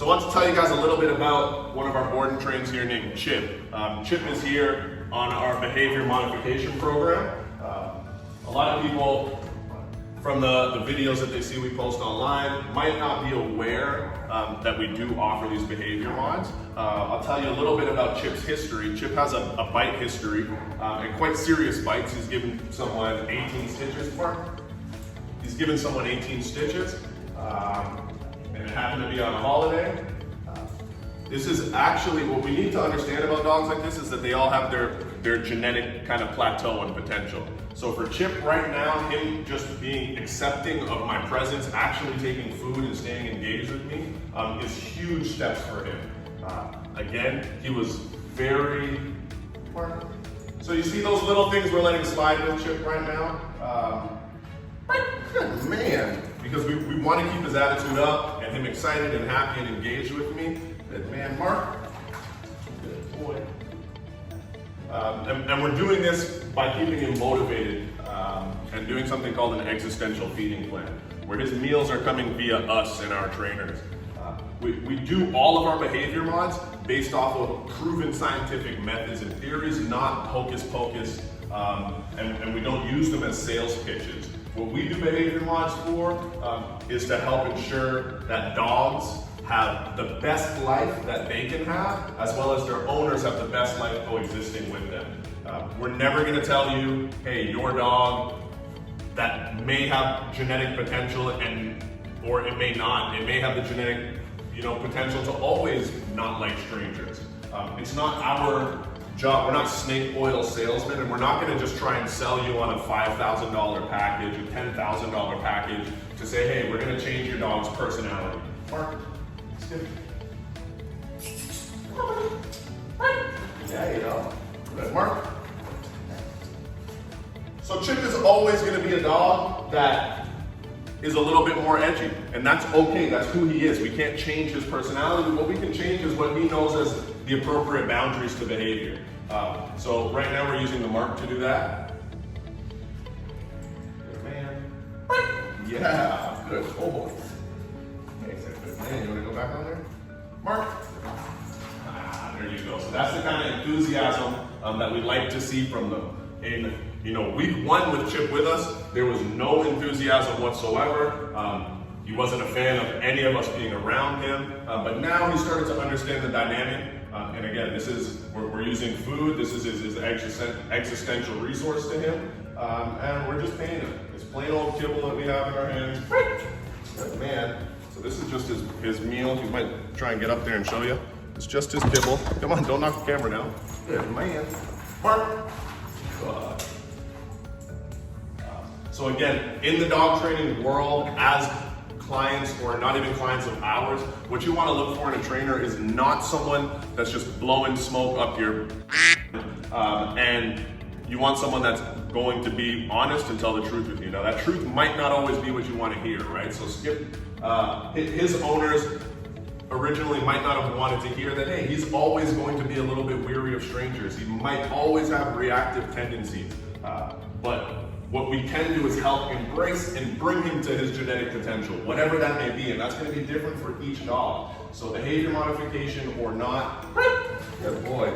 So I want to tell you guys a little bit about one of our board and trains here named Chip. Chip is here on our behavior modification program. A lot of people from the videos that they see we post online might not be aware that we do offer these behavior mods. I'll tell you a little bit about Chip's history. Chip has a bite history, and quite serious bites. He's given someone 18 stitches for. He's given someone 18 stitches, and it happened to be on a holiday. This is actually what we need to understand about dogs like this is that they all have their genetic kind of plateau and potential. So for Chip right now, him just being accepting of my presence, actually taking food and staying engaged with me is huge steps for him. Again, he was very, so you see those little things we're letting slide with Chip right now? Man, because we want to keep his attitude up and him excited and happy and engaged with me. Good man, Mark. Good boy. And we're doing this by keeping him motivated and doing something called an existential feeding plan, where his meals are coming via us and our trainers. We do all of our behavior mods based off of proven scientific methods and theories, not hocus pocus, and we don't use them as sales pitches. What we do behavior mods for is to help ensure that dogs have the best life that they can have, as well as their owners have the best life coexisting with them. We're never going to tell you, hey, your dog that may have genetic potential or it may not. It may have the genetic, potential to always not like strangers. It's not our job. We're not snake oil salesmen, and we're not going to just try and sell you on a $5,000 package, a $10,000 package to say, hey, we're going to change your dog's personality. Mark. Yeah, Good, Mark. So Chip is always going to be a dog that is a little bit more edgy, and that's okay. That's who he is. We can't change his personality. What we can change is what he knows as the appropriate boundaries to behavior. So right now we're using the Mark to do that. Good man. Yeah, good boy. Man, you want to go back on there? Mark? There you go. So that's the kind of enthusiasm that we like to see from them. In week one with Chip with us, there was no enthusiasm whatsoever. He wasn't a fan of any of us being around him, but now he started to understand the dynamic. And again, we're using food. This is his existential resource to him, and we're just paying him. It's plain old kibble that we have in our hands. Good man. So this is just his meal. He might try and get up there and show you. It's just his kibble. Come on, don't knock the camera down. Good man. Mark. So again, in the dog training world, as clients or not even clients of ours, what you want to look for in a trainer is not someone that's just blowing smoke up your and you want someone that's going to be honest and tell the truth with you. Now that truth might not always be what you want to hear, right? So Skip, his owners originally might not have wanted to hear that, hey, he's always going to be a little bit weary of strangers. He might always have reactive tendencies. But what we can do is help embrace and bring him to his genetic potential, whatever that may be, and that's going to be different for each dog. So behavior modification or not, good boy.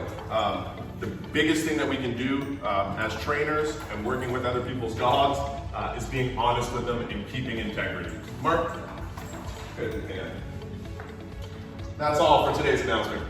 The biggest thing that we can do as trainers and working with other people's dogs is being honest with them and keeping integrity. Mark, good hand. That's all for today's announcement.